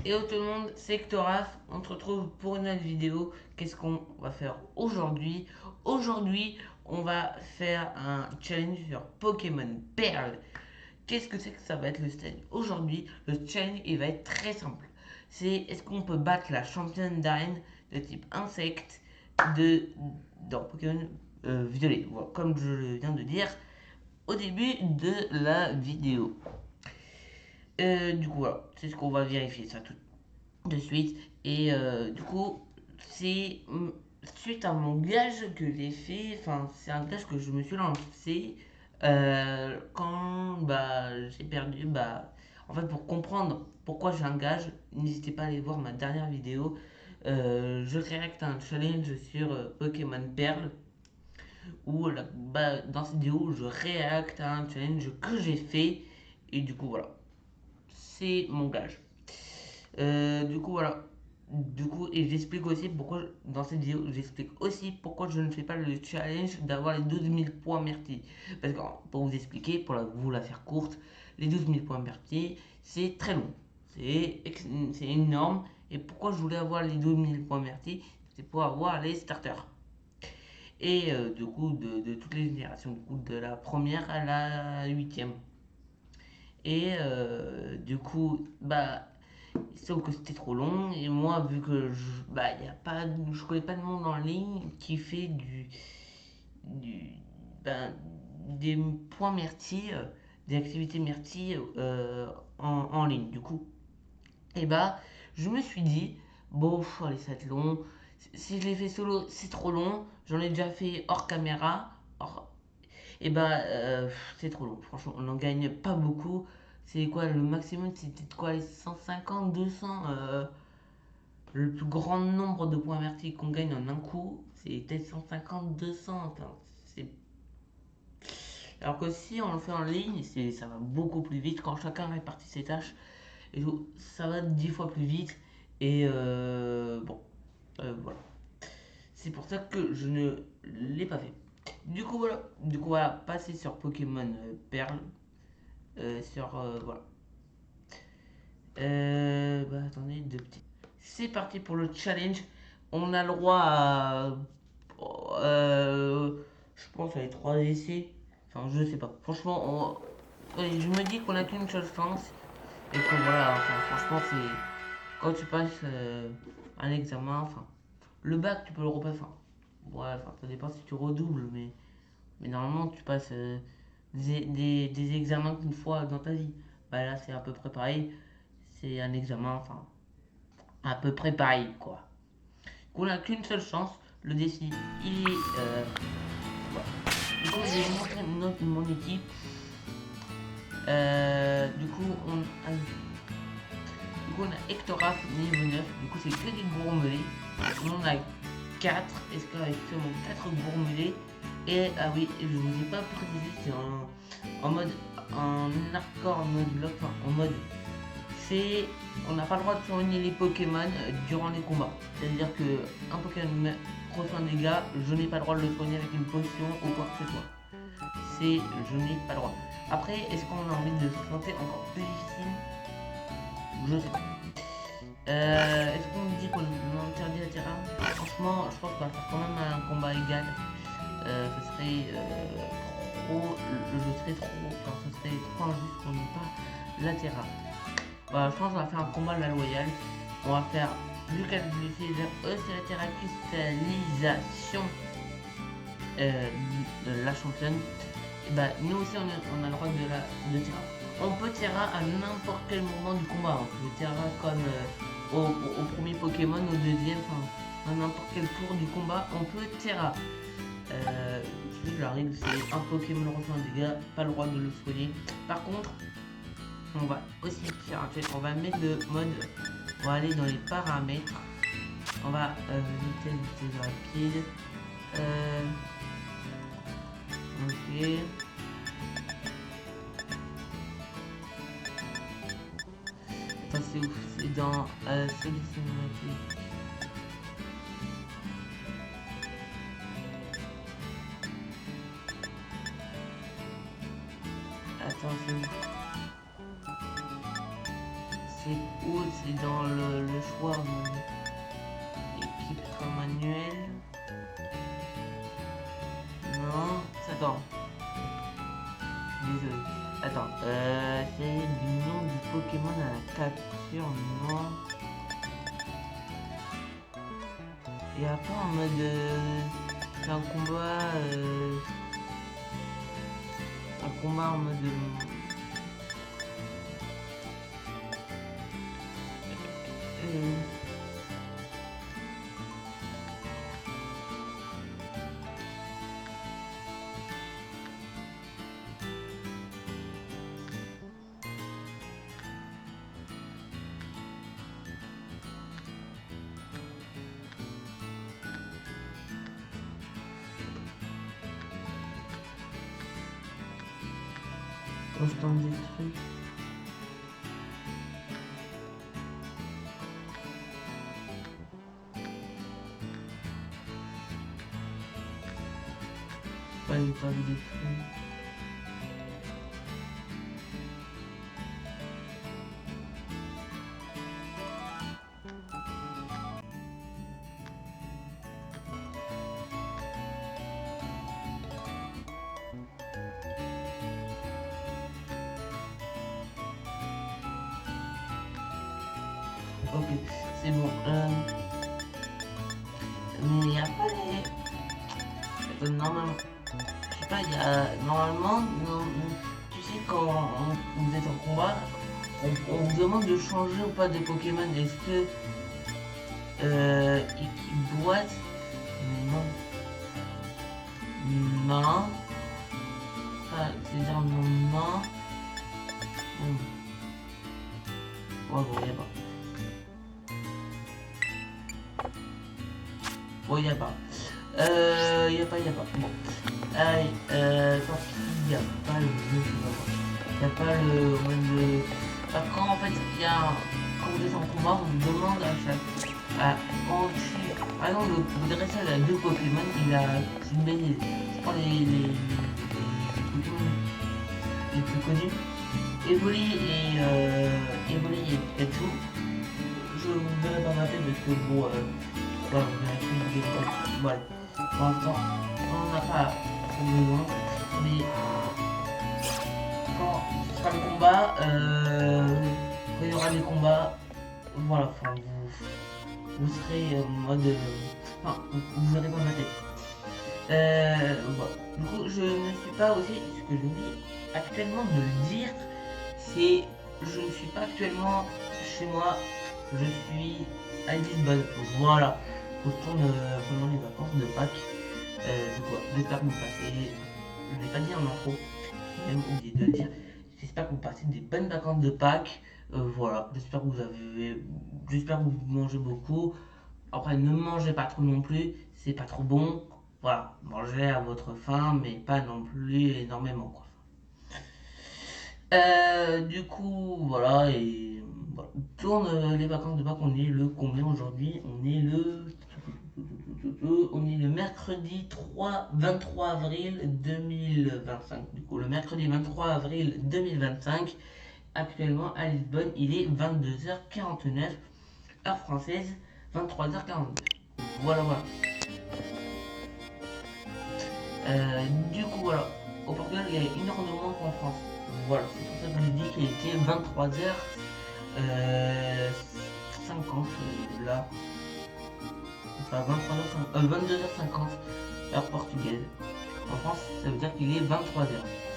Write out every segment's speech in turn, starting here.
Hello tout le monde, c'est Hectoraf, on se retrouve pour une autre vidéo. Qu'est-ce qu'on va faire aujourd'hui? Aujourd'hui, on va faire un challenge sur Pokémon Perle. Qu'est-ce que c'est que ça va être le challenge? Aujourd'hui, le challenge il va être très simple. C'est est-ce qu'on peut battre la championne d'arène de type insecte de, dans Pokémon Violet, voilà, comme je viens de dire au début de la vidéo. Du coup, voilà, c'est ce qu'on va vérifier ça tout de suite. Et du coup, c'est suite à mon gage que j'ai fait, enfin, c'est un gage que je me suis lancé quand j'ai perdu. En fait, pour comprendre pourquoi j'ai un gage, n'hésitez pas à aller voir ma dernière vidéo. Je réacte à un challenge sur Pokémon Perle où dans cette vidéo, je réacte à un challenge que j'ai fait. Et du coup, voilà, c'est mon gage. Du coup, voilà. Du coup, et j'explique aussi pourquoi, dans cette vidéo, j'explique aussi pourquoi je ne fais pas le challenge d'avoir les 12 000 points Merti. Parce que, pour vous expliquer, vous la faire courte, les 12 000 points Merti, c'est très long. C'est énorme. Et pourquoi je voulais avoir les 12 000 points Merti? C'est pour avoir les starters. Et du coup, de toutes les générations, du coup, de la première à la huitième. Et du coup, sauf que c'était trop long et moi vu que y a pas, je connais pas de monde en ligne qui fait du ben, des points Merti, des activités Merti en ligne. Du coup, et je me suis dit bon, allez, ça va être long. Si je l'ai fait solo, c'est trop long. J'en ai déjà fait hors caméra. Et c'est trop long. Franchement, on n'en gagne pas beaucoup. C'est quoi le maximum? C'était quoi les 150, 200 le plus grand nombre de points verticaux qu'on gagne en un coup, c'est peut-être 150, 200. Enfin, c'est... Alors que si on le fait en ligne, ça va beaucoup plus vite quand chacun répartit ses tâches. Et ça va 10 fois plus vite. Et voilà. C'est pour ça que je ne l'ai pas fait. Du coup, voilà, passer sur Pokémon Perle. Voilà. Attendez, deux petits. C'est parti pour le challenge. On a le droit à. Je pense à les 3 essais. Enfin, je sais pas. Franchement, allez, je me dis qu'on a qu'une seule chance. Et que voilà, enfin, franchement, c'est. Quand tu passes un examen, enfin. Le bac, tu peux le repasser. Enfin, ouais, enfin, ça dépend si tu redoubles, mais normalement, tu passes des examens qu'une fois dans ta vie. Bah là, c'est à peu près pareil. C'est un examen, enfin, à peu près pareil, quoi. On n'a qu'une seule chance. Le défi, il est. Voilà. Du coup, je vais vous montrer mon équipe. Du coup, on a Hectoraf niveau 9. Du coup, c'est que des gourmelets. On a 4. Est-ce qu'avec seulement 4 gourmelets? Et ah oui, je ne vous ai pas précisé, c'est en mode. En hardcore mode block, enfin, en mode c'est on n'a pas le droit de soigner les Pokémon durant les combats. C'est-à-dire que un Pokémon reçoit un dégât, je n'ai pas le droit de le soigner avec une potion ou quoi que ce soit. Je n'ai pas le droit. Après, est-ce qu'on a envie de se sentir encore plus difficile? Je sais pas. Est-ce qu'on dit qu'on interdit la terrain? Franchement, je pense qu'on va faire quand même un combat égal. Ce serait trop. Je serais trop. Enfin, ce serait trop injuste qu'on n'ait pas la terrain. Voilà, je pense qu'on va faire un combat de la loyale. On va faire Lucas blessé vers eux, c'est la thérapie cristallisation de la championne. Et nous aussi on a le droit de Terra. On peut Terra à n'importe quel moment du combat. On peut Terra comme au premier Pokémon, au deuxième, enfin à n'importe quel tour du combat, on peut Terra. La règle c'est un Pokémon reçoit un dégât, pas le droit de le soigner. Par contre, on va aussi faire un truc, on va mettre le mode, on va aller dans les paramètres, on va vitesse rapide, ok, attends c'est ouf, c'est dans cinématique, attends c'est ouf, c'est où, c'est c'est dans le choix équipe manuel. Non, attends. Désolé. Attends, c'est du nom du Pokémon à la capture, non. Et après en mode c'est un combat en mode instant détruit. Pas une page détruit. Ok, c'est bon. Mais il n'y a pas les... Normalement, je sais pas, il y a... Normalement, tu sais, quand vous êtes en combat, on vous demande de changer ou pas de Pokémon. Est-ce que... équipe boîte... Non. Non. Ah, c'est-à-dire non. Ouais, bon, il n'y a pas. Bon, il n'y a pas. Il n'y a pas. Bon. Allez, tant qu'il n'y a pas le jeu, il n'y a pas le... Quand en fait, quand vous êtes en combat, on vous demande à chaque... quand par exemple, le dressage a 2 Pokémon, c'est une belle idée. Je prends les Pokémon les plus connus. Evoli et Pikachu. Je vous verrai dans ma tête parce que bon... voilà, voilà. Pour l'instant, on n'a pas trop besoin, mais quand ce sera le combat, quand il y aura des combats, voilà, enfin, vous serez en mode, enfin, vous verrez dans ma tête. Voilà. Du coup, je ne suis pas aussi, ce que je dis actuellement de le dire, c'est, je ne suis pas actuellement chez moi, je suis à Lisbonne, voilà. Je tourne pendant les vacances de Pâques. J'espère que vous passez, je ne l'ai pas dit en intro, j'ai même oublié de le dire, j'espère que vous passez des bonnes vacances de Pâques, voilà, j'espère que vous mangez beaucoup, après ne mangez pas trop non plus, c'est pas trop bon, voilà, mangez à votre faim, mais pas non plus énormément, quoi. Du coup, voilà, et voilà. Tourne les vacances de Pâques, on est le combien aujourd'hui? On est le mercredi 23 avril 2025. Du coup, le mercredi 23 avril 2025, actuellement à Lisbonne, il est 22h49, heure française, 23h49. Voilà, voilà. Du coup, voilà. Au Portugal, il y a une heure de moins qu'en France. Voilà, c'est pour ça que je dis qu'il était 23h50 là. Enfin, 22h50 heure portugaise. En France, ça veut dire qu'il est 23h.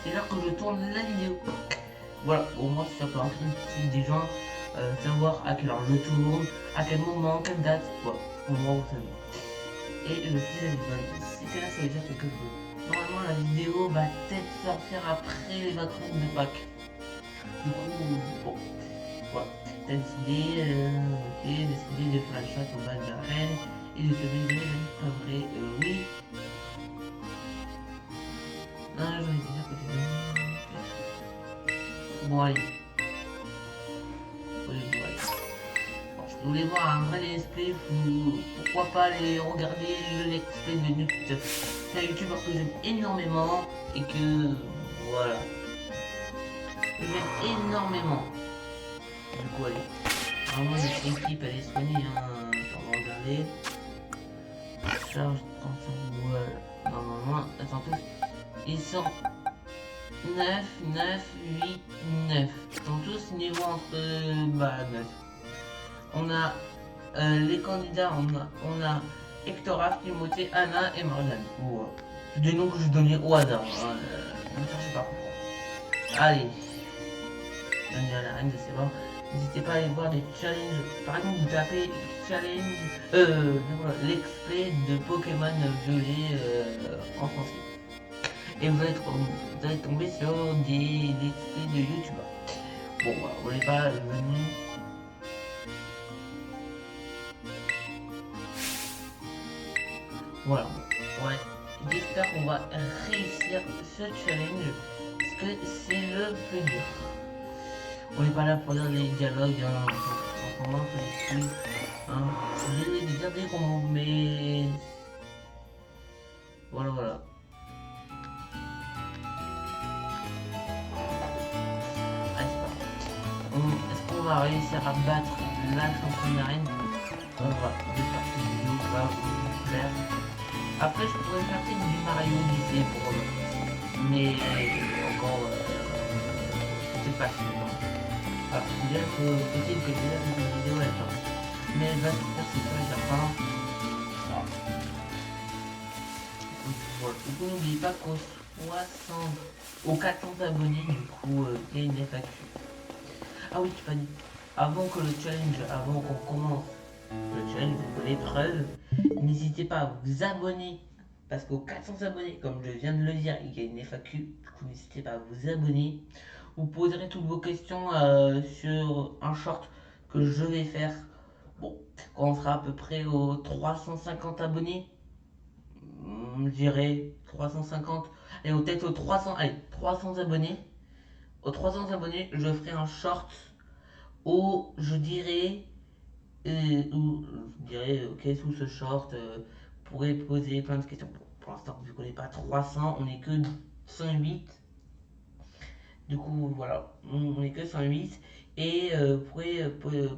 C'est l'heure que je tourne la vidéo. Voilà, au moins ça peut intéresser des gens, savoir à quelle heure je tourne, à quel moment, quelle date, voilà, au moins vous savez. Et je suis à Lisbonne. C'était là, ça veut dire que normalement la vidéo va peut-être sortir après les vacances de Pâques. Du coup, bon, voilà. T'as décidé de faire la chasse au bal de la reine et de te baiser, pas vrai, oui. Non, j'en ai déjà côté de... Bon, allez. Oui, bon, allez. Bon, si vous voulez voir un vrai let's play, pourquoi pas aller regarder le let's play de Newt. C'est un youtubeur que j'aime énormément et que... Voilà. J'aime énormément. Du coup, allez. Vraiment notre équipe elle est soignée, hein. On va regarder. Charge 35 ouais. Normalement, attends tous. Ils sont 9, 9, 8, 9. Ils sont tous niveau entre 9. On a les candidats, on a Hectoraf, Timothée, Anna et Morgane. Wow. C'est des noms que je donnais au hasard. Ne cherchez pas pourquoi. Allez. Bienvenue à l'arène de Sévor. N'hésitez pas à aller voir des challenges. Par exemple, vous tapez challenge, l'explay de Pokémon violet en français. Et vous allez tomber sur des explays de youtubeurs. Bon, voilà, on n'est pas venu. Voilà, ouais. J'espère qu'on va réussir ce challenge parce que c'est le plus dur. On n'est pas là pour lire les dialogues, hein. En ce moment, c'est les couilles. Hein. Je vais dire des gros mots, mais. Voilà, voilà. Allez, c'est parti. Est-ce qu'on va réussir à battre la championne arène? Voilà, j'espère que cette vidéo va vous plaire. Après, je pourrais faire peut-être du Mario Odyssey pour mais encore, c'est pas sûr. Alors, bien que possible que j'ai vu une vidéo là, mais elle va se faire, c'est sûr et certain. Voilà. Du coup, n'oubliez pas qu'aux 400 abonnés, du coup, il y a une FAQ. Ah oui, tu pas dit. Avant que le challenge, avant qu'on commence le challenge, l'épreuve, n'hésitez pas à vous abonner. Parce qu'aux 400 abonnés, comme je viens de le dire, il y a une FAQ. Du coup, n'hésitez pas à vous abonner. Vous poserez toutes vos questions sur un short que je vais faire. Bon, quand on sera à peu près aux 350 abonnés, je dirais 350, et peut-être aux 300, allez, 300 abonnés. Aux 300 abonnés, je ferai un short où je dirais, ok, sous ce short, vous pourrez poser plein de questions. Pour l'instant, vu qu'on n'est pas 300, on n'est que 108. Du coup, voilà, on n'est que 108. Et vous pourrez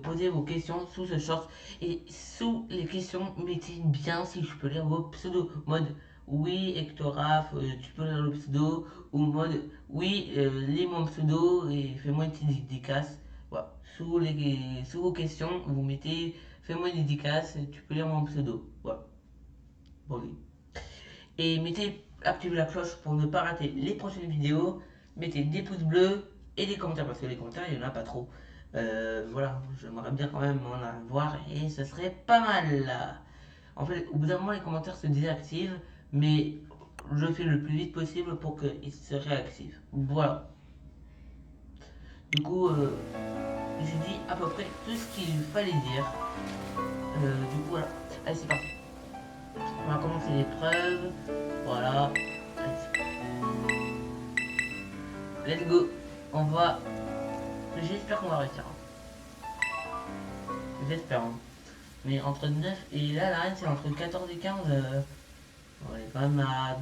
poser vos questions sous ce short. Et sous les questions, mettez bien, si je peux lire vos pseudos. Mode, oui, Hectoraf, tu peux lire le pseudo. Ou mode, oui, lis mon pseudo et fais-moi une petite dédicace. Voilà. Sous vos questions, vous mettez, fais-moi une dédicace, tu peux lire mon pseudo. Voilà. Bon, oui. Et activez la cloche pour ne pas rater les prochaines vidéos. Mettez des pouces bleus et des commentaires parce que les commentaires il n'y en a pas trop. Voilà, j'aimerais bien quand même en avoir et ce serait pas mal. En fait, au bout d'un moment, les commentaires se désactivent, mais je fais le plus vite possible pour qu'ils se réactivent. Voilà. Du coup, j'ai dit à peu près tout ce qu'il fallait dire. Du coup, voilà. Allez, c'est parti. On va commencer l'épreuve. Voilà. Let's go. On va. J'espère qu'on va réussir. J'espère. Hein. Mais entre 9 et là, l'arène c'est entre 14 et 15. On est quand même à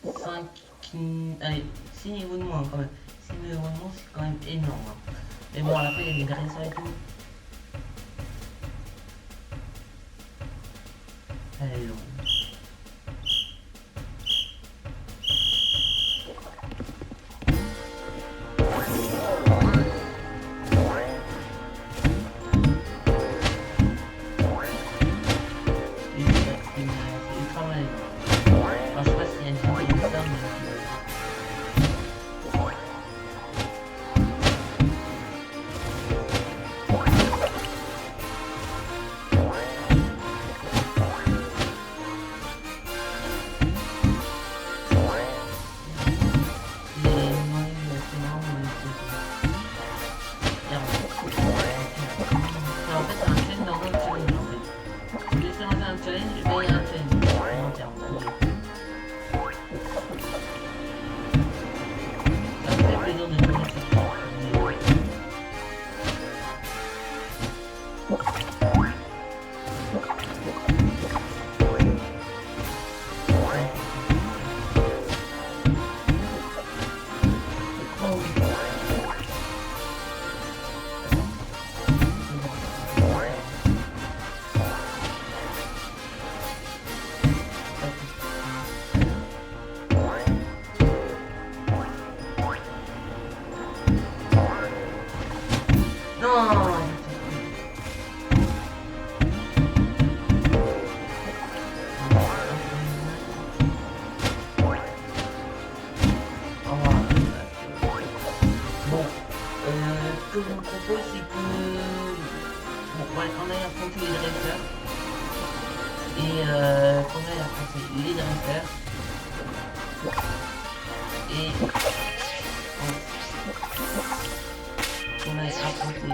5. Allez, 6 niveaux de moins quand même. 6 niveaux de moins, c'est quand même énorme. Hein. Mais bon, après, il y a des dresseurs et tout. Elle est longue. Non. Ce que je vous propose, c'est que bon, ouais, on aille affronter les dresseurs et qu'on aille affronter les dresseurs et on aille affronter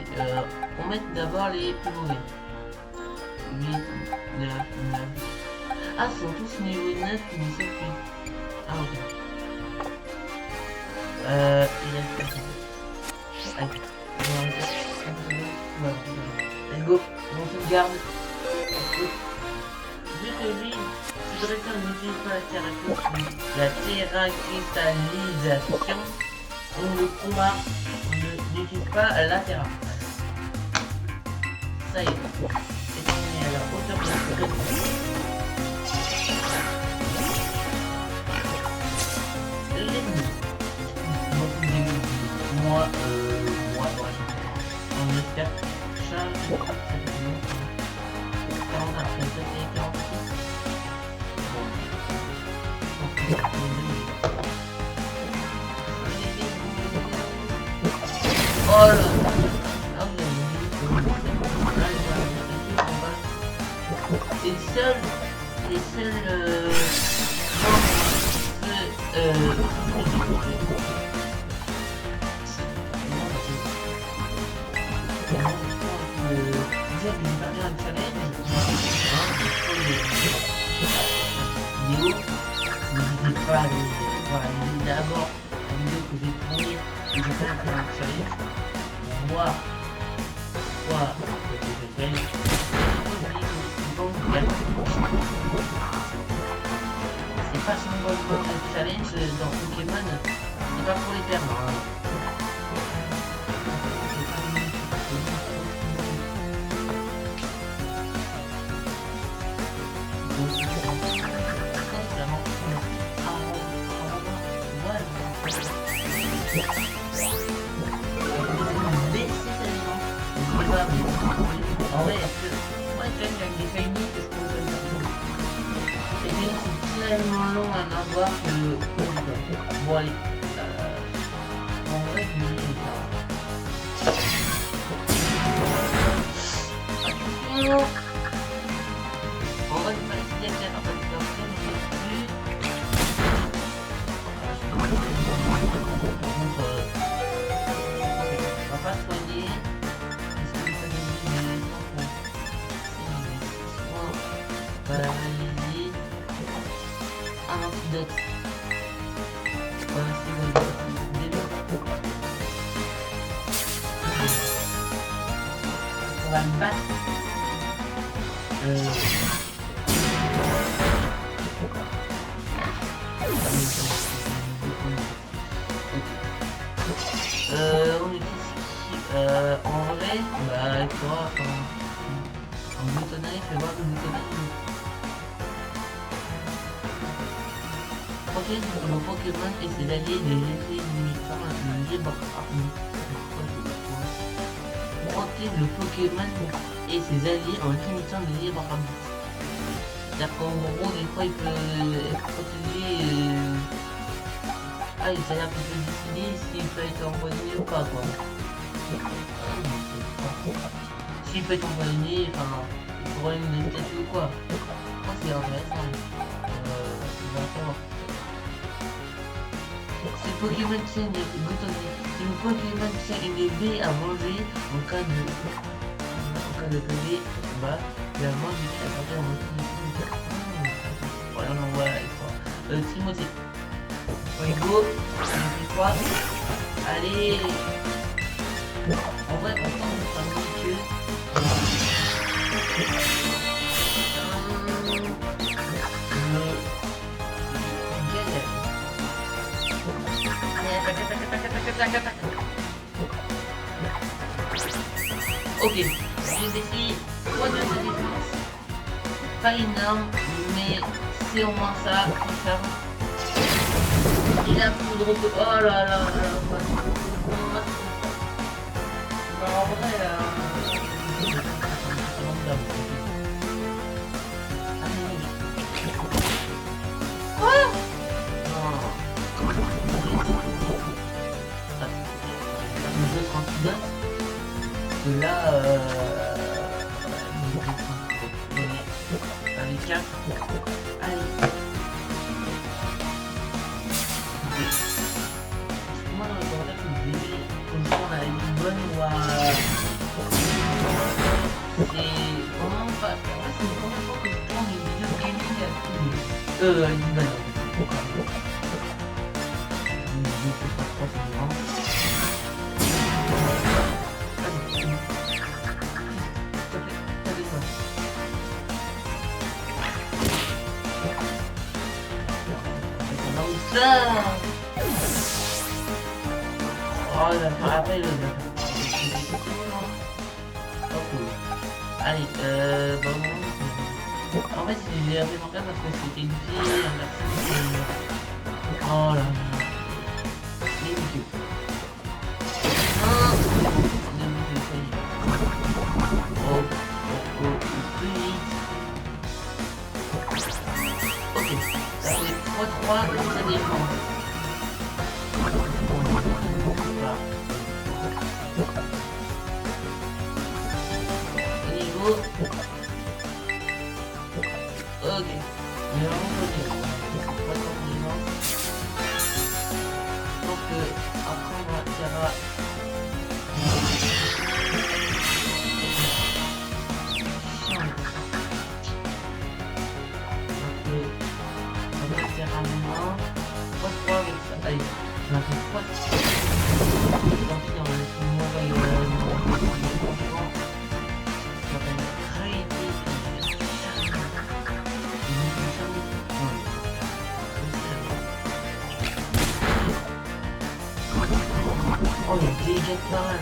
on met d'abord les plus mauvais 8, 9, 9. Ah, ils sont tous niveau 9 ou 17 8. Ah ok. Il reste personne. Allez. Let's go, on sauvegarde. Vu que lui, ce dresseur n'utilise pas la terracristallisation, on le combat, on n'utilise pas la terra. Ça y est, et on est à la hauteur de la l'ennemi. Moi, on espère charge cette vidéo 40 après ça c'est 46. Oh là. C'est les seuls n'hésitez pas à aller voir d'abord la vidéo que j'ai tournée et j'ai fait un challenge pour voir quoi je fais. C'est pas seulement le challenge dans Pokémon, c'est pas pour les perdre. En vrai, moi j'aime les shiny que je trouve et bien c'est tellement long à en avoir que bon allez en vrai je me dis en vrai je vais essayer de faire un peu de on va pas soigner. Paralysie, un antidote. Voilà, c'est bon. On va le battre. On est ici. En vrai, bah, il faudra en boutonner, il faut voir le boutonner. Protège vos Pokémon et ses alliés des effets limitant le libre arbitre. Protège le Pokémon et ses alliés en limitant le libre arbitre. C'est-à-dire qu'en gros, des fois, il peut être protégé. Ah, il s'est un peu décidé s'il peut être empoisonné ou pas, quoi. S'il peut être empoisonné, enfin, il pourrait une statue ou quoi. Oh, c'est intéressant. On va savoir. Si le Pokémon tient une baie à manger en cas de PV, bah, la manger à partir en mode. Voilà, on envoie la Timothée. On go, on fait quoi? Allez. En vrai, on tente de faire mieux que. Ok, je décide quoi de sa défense. Pas énorme, mais c'est au moins ça qui ferme. Il a poudre de. Oh là là là. Non, en vrai, quoi? Non. D'autres antidotes. Que là, avec 4. Allez. Moi, dans le commentaire, je me disais, comme ça, on a une bonne ou c'est vraiment pas. C'est la première fois que je tourne une vidéo gaming à une bonne. Ça. Oh, il va faire après le... Oh, cool. Allez, bon... En fait, j'ai appelé mon père parce que c'était une fille, un garçon... Oh là... Ridicule. Oh, plus vite. Ok, ça fait x3 de sa défense. Au niveau... Ok. Mais vraiment ok. Pas trop vivant. Donc après on va faire... rapidement. 3 avec ça. Allez, on a fait 3. Tant pis, on va laisser mourir franchement. Ça va être très oh, il dégage pas mal.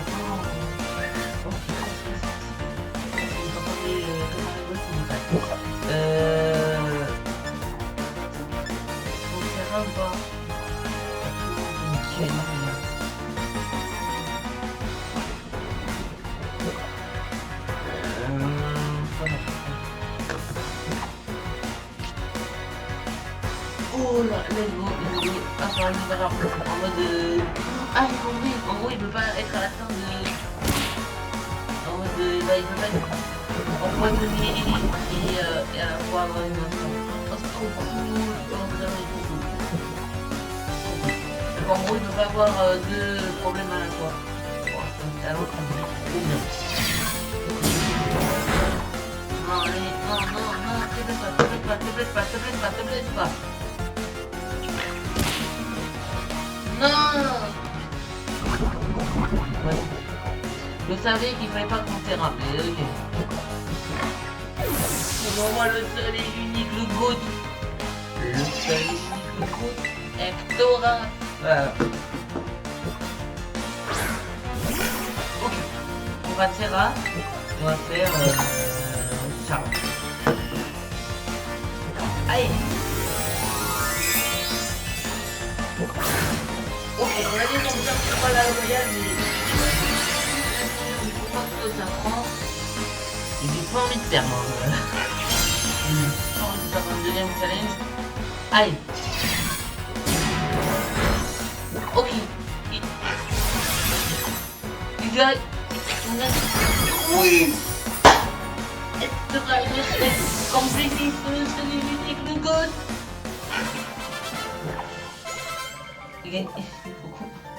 Oh là, let's go. Enfin, il va en mode... Ah, j'ai compris. En gros, il peut pas être à la fin de... En mode... il peut pas être empoisonné et à la fois avoir une autre. Oh, c'est trop cool. Donc, en gros, il peut pas avoir deux problèmes à la fois. Bon, c'est à l'autre, c'est trop bien. Non, allez, non, te blesse pas. Non. Ouais. Je savais qu'il fallait pas compter mais ok. On envoie le seul et unique, le GOAT. Le seul et unique, le GOAT. Hectora. Voilà. Ok. On va Terra. On va faire ça. Allez. Ok, on a dit qu'on ne perd pas la royale, mais il faut pas que ça prend. Et j'ai pas envie de perdre. J'ai pas envie de perdre un deuxième challenge. Allez. Ok. Il gagne. Oui. Extra respect. Completing solution unique le god. Il gagne.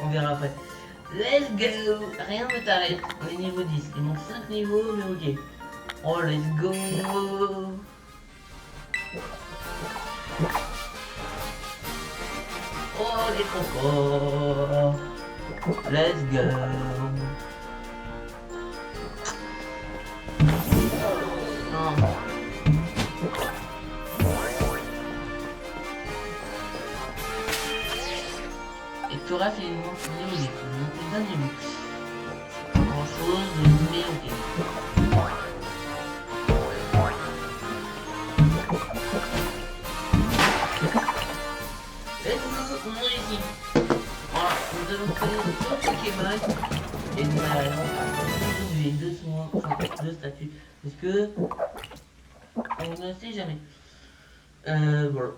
On verra après. Let's go. Rien ne t'arrête. On est niveau 10. Il manque 5 niveaux, mais ok. Oh, let's go. Oh, les cocos. Let's go. Non. Et Tora fait une montée d'un niveau. Pas grand chose, mais ok. Et nous réussit. Voilà, nous allons créer d'autres Pokémon. Et nous allons de statut. Parce que on ne sait jamais. Voilà.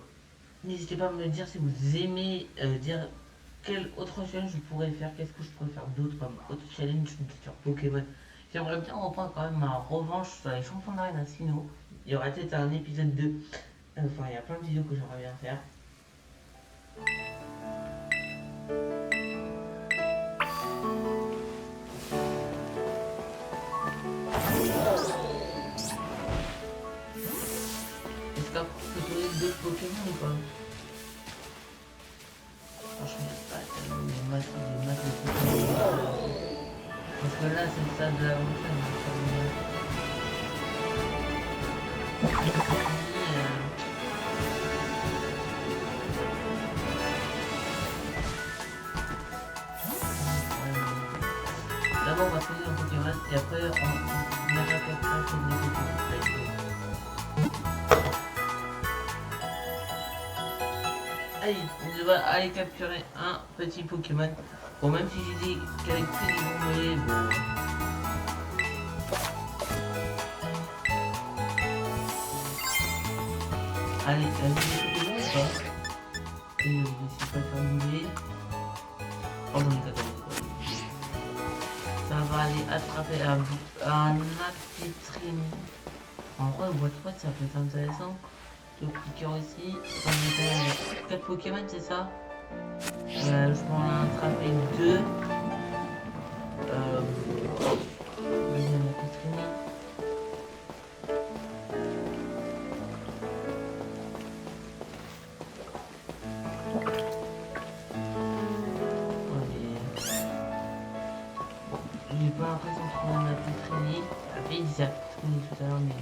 N'hésitez pas à me dire si vous aimez dire quel autre challenge je pourrais faire, qu'est-ce que je pourrais faire d'autre comme autre challenge sur Pokémon. J'aimerais bien reprendre quand même ma revanche sur les champions d'arène à Sinnoh. Il y aura peut-être un épisode 2. Enfin, il y a plein de vidéos que j'aimerais bien faire. Est-ce qu'après on peut trouver d'autres Pokémon ou pas? Franchement, il n'y a pas tellement de masse de Pokémon. Parce que là, c'est ça de la montagne. D'abord, on va choisir un Pokémon et après, on verra quelqu'un qui est des Pokémon. Allez, on va aller capturer un petit Pokémon. Bon, même si j'ai dit qu'avec que des bombes, bon. Allez, la vidéo ou pas? Et je vais essayer de pas faire bouger. Oh, j'en ai 14. Ça va aller attraper un Amphitrine. En vrai, le boîte ça peut être intéressant. Le piqueur aussi. On est 4 Pokémon, c'est ça? Je peux en attraper 2. J'ai pas l'impression de trouver un Amphitrine. Après, il disait Amphitrine tout à l'heure, mais.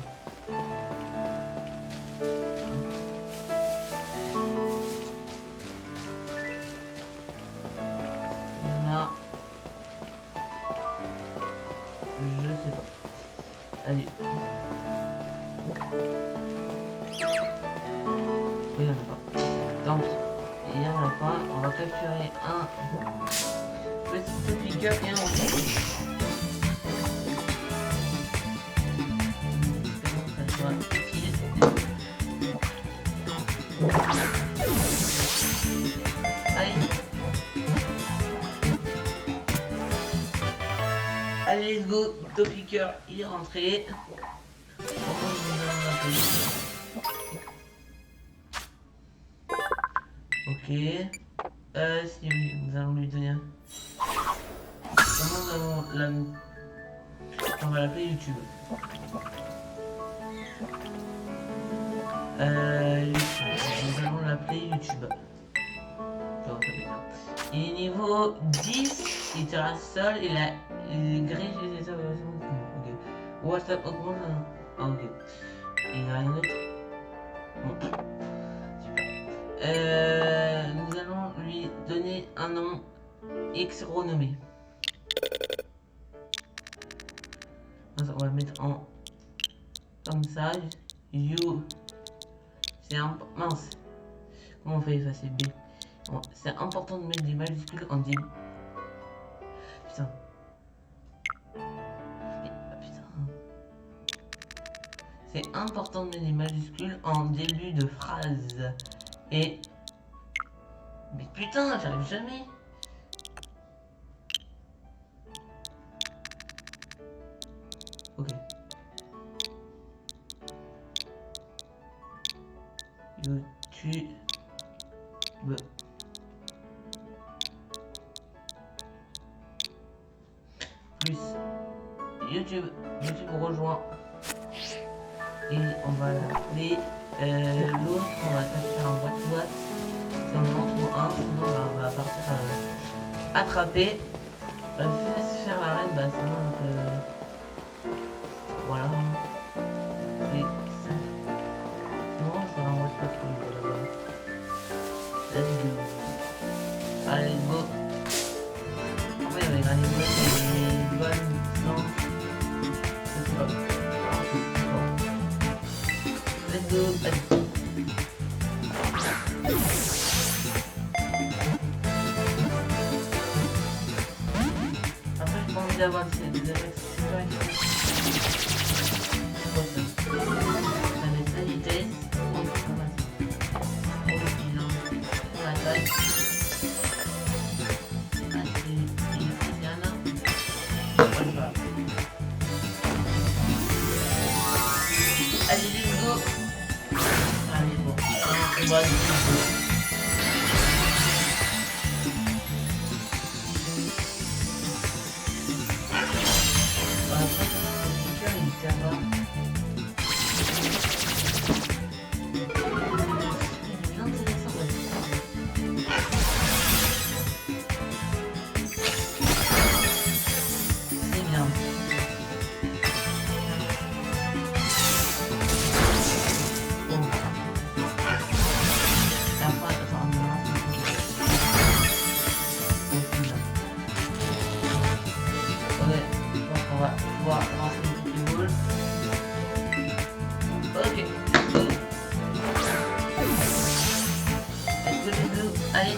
Je sais pas. Allez. Oui, il n'y en a pas. Donc, il n'y en a pas. On va capturer un petit piqueur et un rouge. Ça soit utile. Allez. Allez, let's go. Topiqueur, il est rentré. Ok. Si oui, nous allons lui donner un. Comment nous allons la. On va l'appeler YouTube. Nous allons l'appeler YouTube. Il est niveau 10, il sera seul, il grille les observations. Ok. WhatsApp augmente. Ah, ok. Il n'y a rien d'autre. Bon. Super. Nous allons lui donner un nom X renommé. On va le mettre en comme ça. You. C'est un mince. Comment on fait effacer B? Bon, c'est important de mettre des majuscules en début. Putain. C'est important de mettre des majuscules en début de phrase. Et. Mais putain, j'arrive jamais. Ok. YouTube. Plus YouTube rejoint et on va l'appeler l'autre, on va taper un boîte si on en trouve un, sinon on va partir attraper faire la reine, sinon voilà et ça non je vais un boîte là-bas. Let's go. Allez go. Après il y avait un niveau et bonne non c'est pas let's go. Après j'ai pas envie d'avoir des attaques. Allez, let's go. Allez, bon. On va aller go. Allez.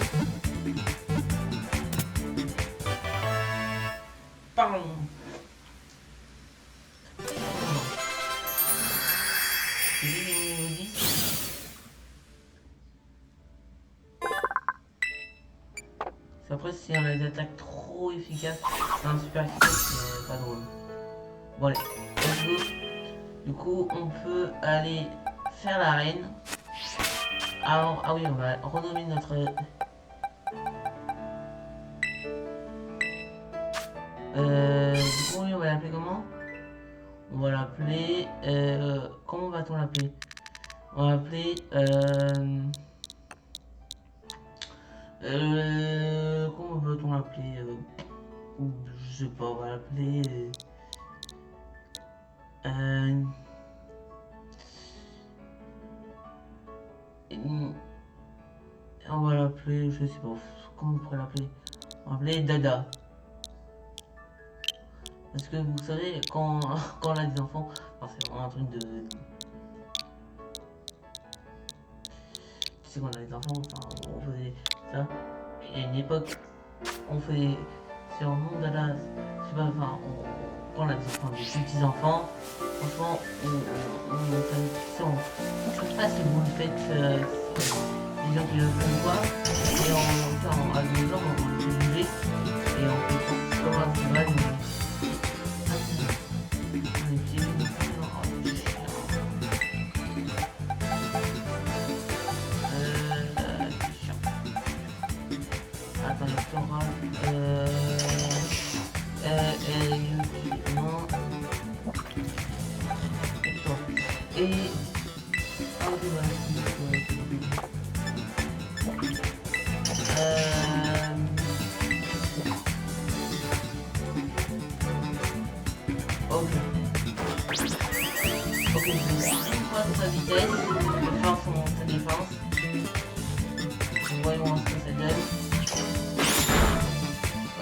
Parlons. Après, si on a des attaques trop efficaces, c'est un super efficace, mais pas drôle. Bon, allez, let's go. Du coup, on peut aller faire l'arène. Alors, ah oui, on va renommer notre... du coup, oui, on va l'appeler comment? On va l'appeler... comment va-t-on l'appeler? On va l'appeler... comment va-t-on l'appeler? Je sais pas, on va l'appeler... on va l'appeler, je sais pas, comment on pourrait l'appeler? On va l'appeler Dada. Parce que vous savez, quand on a des enfants, enfin, c'est vraiment un truc de... Tu sais, quand on a des enfants, enfin, on faisait ça. Il y a une époque, on faisait sur le nom Dada, je sais pas, enfin, quand on a des enfants, des petits enfants, franchement, on sait pas si vous le faites, les gens qui le font pas, et on à la maison, on le fait juger, et on fait comme un cheval, attends, non. Et... ah oui, voilà. Ok. Ok, je vais voir sa vitesse, je vais voir sa défense. Voyons ce que ça donne.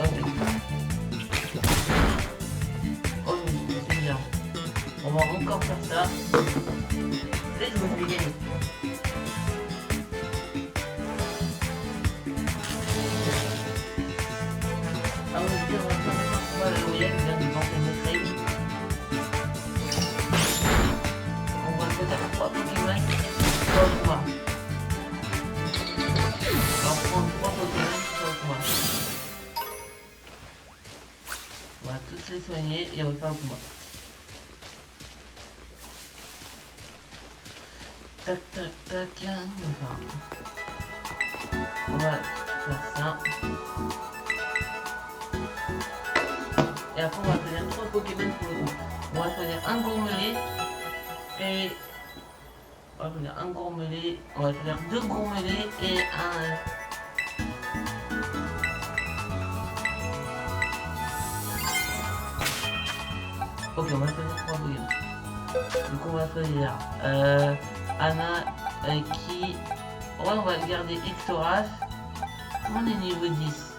Ok. Oh oui, c'est bien. On va encore faire ça. Let's go, je vais gagner. Ah oui, je vais faire ça. Voilà, le voyage vient de penser mes traits. On va peut-être 3 Pokémon. 3. On va prendre 3 Pokémon, 3. On va tous les soigner et on va faire un combat. Tac tac tac, enfin, on va faire ça. Et après on va choisir 3 Pokémon pour le coup. On va choisir un Gourmelet et... on va choisir un Gourmelet, on va choisir 2 Gourmelets et un... ok, on va choisir 3 Pokémon. Du coup on va choisir Anna qui... ouais, on va garder Ectoras. On est niveau 10.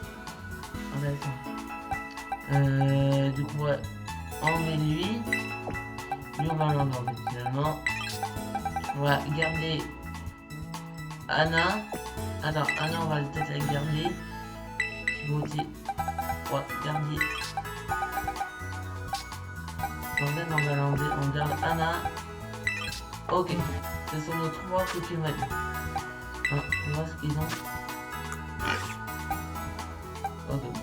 Du coup ouais, on met lui. Lui on va l'endormir finalement. On va garder Anna. Attends, Anna on va peut-être la garder. Beauté. Ouais, garder. On garde Anna. Ok, ce sont nos 3 Pokémon. On va voir ce qu'ils ont. Ok, bon.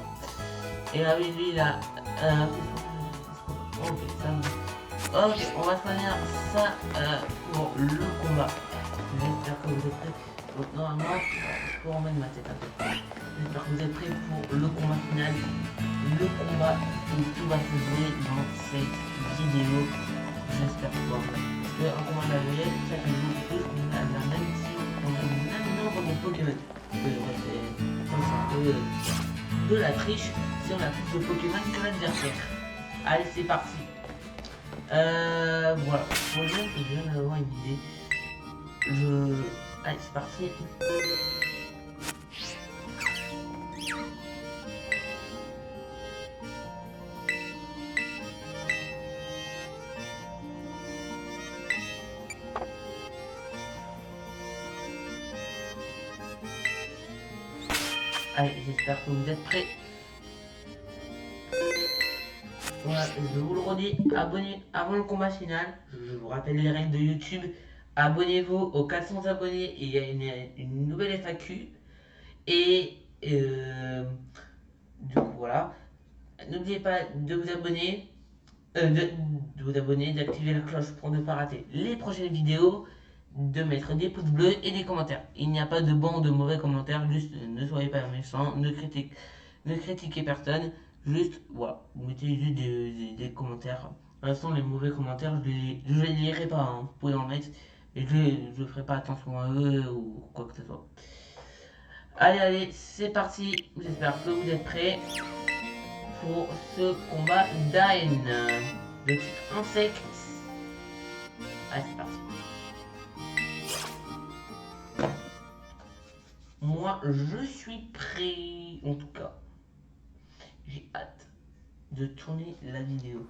Et là, oui, lui, il a... ok, ça me... hop, on va choisir ça pour le combat. J'espère que vous êtes prêts. Donc, normalement, je peux remettre ma tête un peu. J'espère que vous êtes prêts pour le combat final. Le combat où tout va se jouer dans cette vidéo. J'espère pas. Parce qu'un combat de la volée, ça se joue plus qu'on a la même si on a le même nombre de Pokémon. C'est un peu de la triche si on a plus de Pokémon que l'adversaire. Allez, c'est parti. Voilà. Pour le moment, je viens d'avoir une idée. Allez, c'est parti. Allez, j'espère que vous êtes prêts. Voilà, je vous le redis, abonnez avant le combat final. Je vous rappelle les règles de YouTube. Abonnez-vous aux 400 abonnés et il y a une nouvelle FAQ. Et du coup, voilà. N'oubliez pas de vous abonner, d'activer la cloche pour ne pas rater les prochaines vidéos, de mettre des pouces bleus et des commentaires. Il n'y a pas de bons ou de mauvais commentaires, juste ne soyez pas méchants, ne critiquez personne. Juste, voilà, vous mettez juste des commentaires. De toute façon, les mauvais commentaires, je les lirai pas, hein. Vous pouvez en mettre, et je ne ferai pas attention à eux ou quoi que ce soit. Allez, c'est parti. J'espère que vous êtes prêts pour ce combat d'Aen. Le titre insecte. Allez, c'est parti. Moi, je suis prêt, en tout cas. J'ai hâte de tourner la vidéo.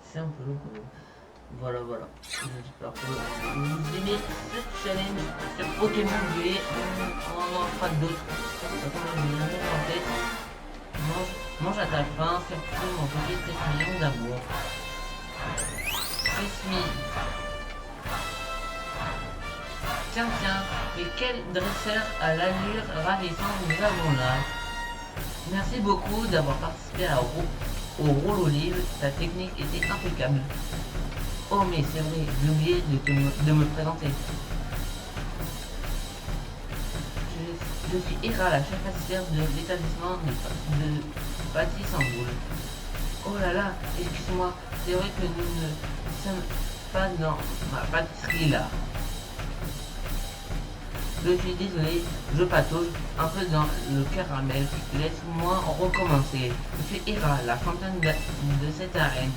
C'est un peu long quand même. Voilà. J'espère que vous aimez ce challenge sur Pokémon Go. On en fera d'autres. En tête. Mange à ta faim, surtout mon petit Tresmillon d'amour. Tresmi. Tiens, et quel dresseur à l'allure ravissante nous avons là. Merci beaucoup d'avoir participé au rôle au livre, ta technique était impeccable. Oh mais c'est vrai, j'ai oublié de me présenter. Je suis Ira, la chef pâtissière de l'établissement de pâtisserie en boule. Oh là là, excuse-moi, c'est vrai que nous ne sommes pas dans ma pâtisserie là. Je suis désolé, je patauge un peu dans le caramel. Laisse-moi recommencer. Je suis Ira, la championne de cette arène.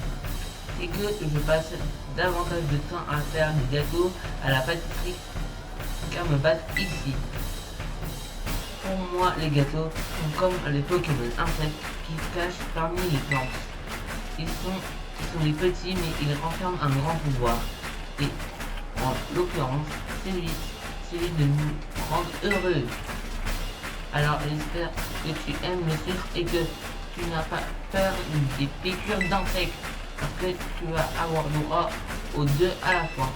C'est que je passe davantage de temps à faire des gâteaux à la pâtisserie qu'à me battre ici. Pour moi, les gâteaux sont comme les Pokémon insectes qui se cachent parmi les plantes. Ils sont des petits, mais ils renferment un grand pouvoir. Et en l'occurrence, celui de nous rendre heureux. Alors j'espère que tu aimes le sucre et que tu n'as pas peur des piqûres d'insectes, parce que tu vas avoir droit aux deux à la fois.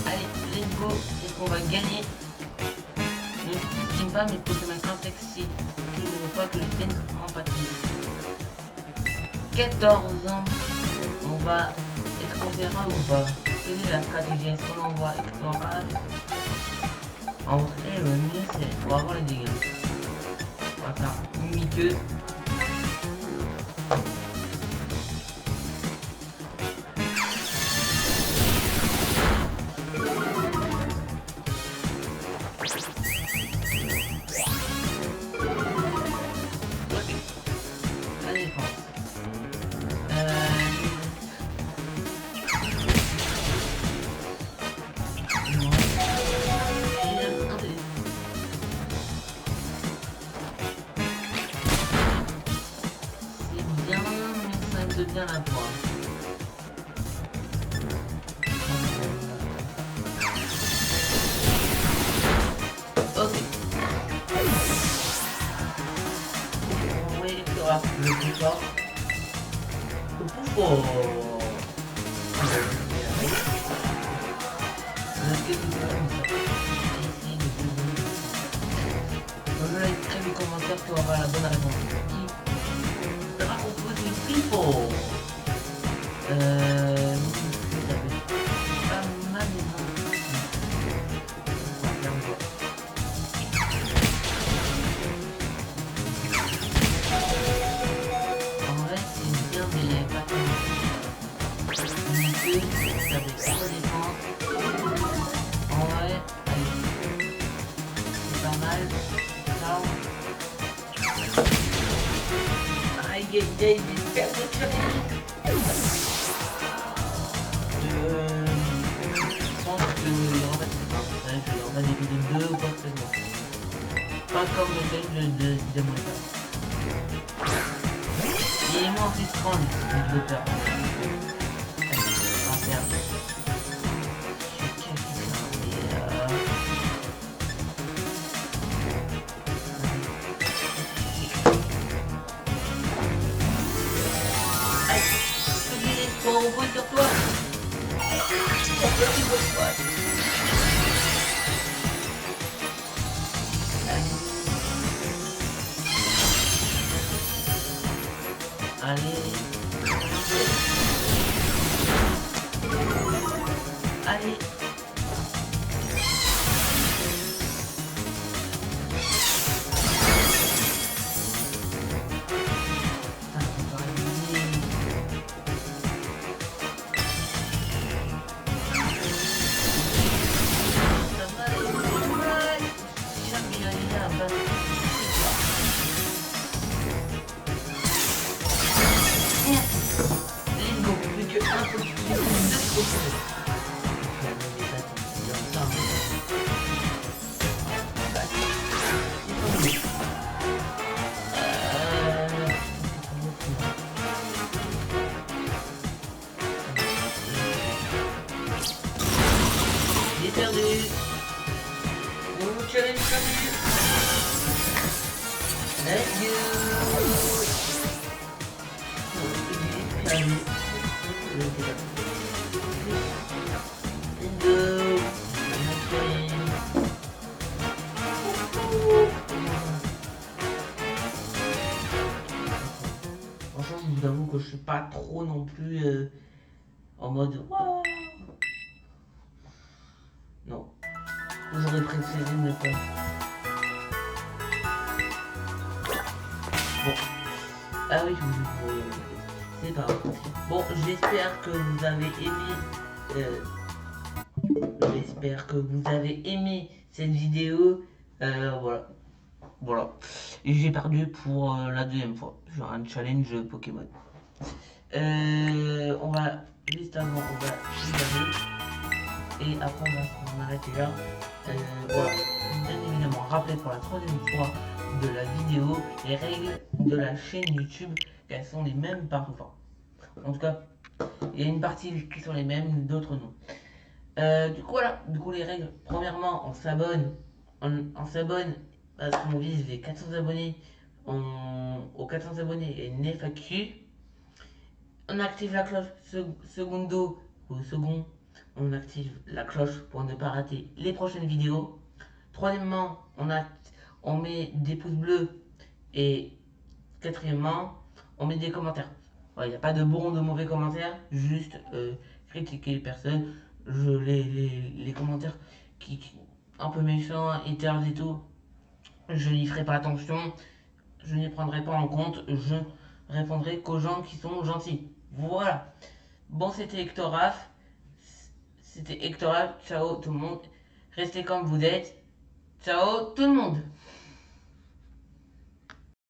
Allez, let's go, est-ce qu'on va gagner? Ne sous-estime pas mes Pokémon insectes, je ne veux pas que je tienne en pâtis. 14 ans, est-ce qu'on verra ou pas? Quelle est la stratégie? Est-ce qu'on envoie explorage? En vrai, le mieux c'est pour avoir les dégâts. On va faire mimiqueux. Bien la poire. ça. Oh. Je like les commentaires pour avoir la bonne réponse. Raconte-moi des people. Ça fait pas mal. En vrai, c'est bien, mais pas tellement. Ça fait trop défense. En vrai, allez, c'est pas mal. Ciao. Aïe aïe aïe, j'espère que tu as je pense qu'il y aura pas de personnage, il y aura pas d'épisode 2 ou quoi que ce soit. Pas comme le film de Moïse. Il est moins frustrant le développeur. On compte sur toi. Allez. Allez. J'ai perdu. Nouveau challenge perdu. Let's go. Franchement, je vous avoue que je suis pas trop non plus en mode wow. Non, j'aurais préféré ne pas. Bon, ah oui, c'est pas grave. Bon, j'espère que vous avez aimé. J'espère que vous avez aimé cette vidéo. Voilà. Voilà. Et j'ai perdu pour la deuxième fois sur un challenge Pokémon. On va, juste avant, on va regarder. Et après, on va arrêter là. Voilà. Bien évidemment, rappelez pour la troisième fois de la vidéo les règles de la chaîne YouTube, qu'elles sont les mêmes partout. En tout cas, il y a une partie qui sont les mêmes, d'autres non. Du coup, voilà. Du coup, les règles. Premièrement, on s'abonne. On s'abonne parce qu'on vise les 400 abonnés. Aux 400 abonnés, il y a une FAQ. On active la cloche secondo ou second. On active la cloche pour ne pas rater les prochaines vidéos. Troisièmement, on met des pouces bleus. Et quatrièmement, on met des commentaires. Il n'y a pas de bons ou de mauvais commentaires, juste critiquer les personnes. Les commentaires qui un peu méchants, haters et tout, je n'y ferai pas attention, je n'y prendrai pas en compte, je répondrai qu'aux gens qui sont gentils. Voilà. Bon, c'était Hectoraf. Ciao tout le monde. Restez comme vous êtes. Ciao tout le monde.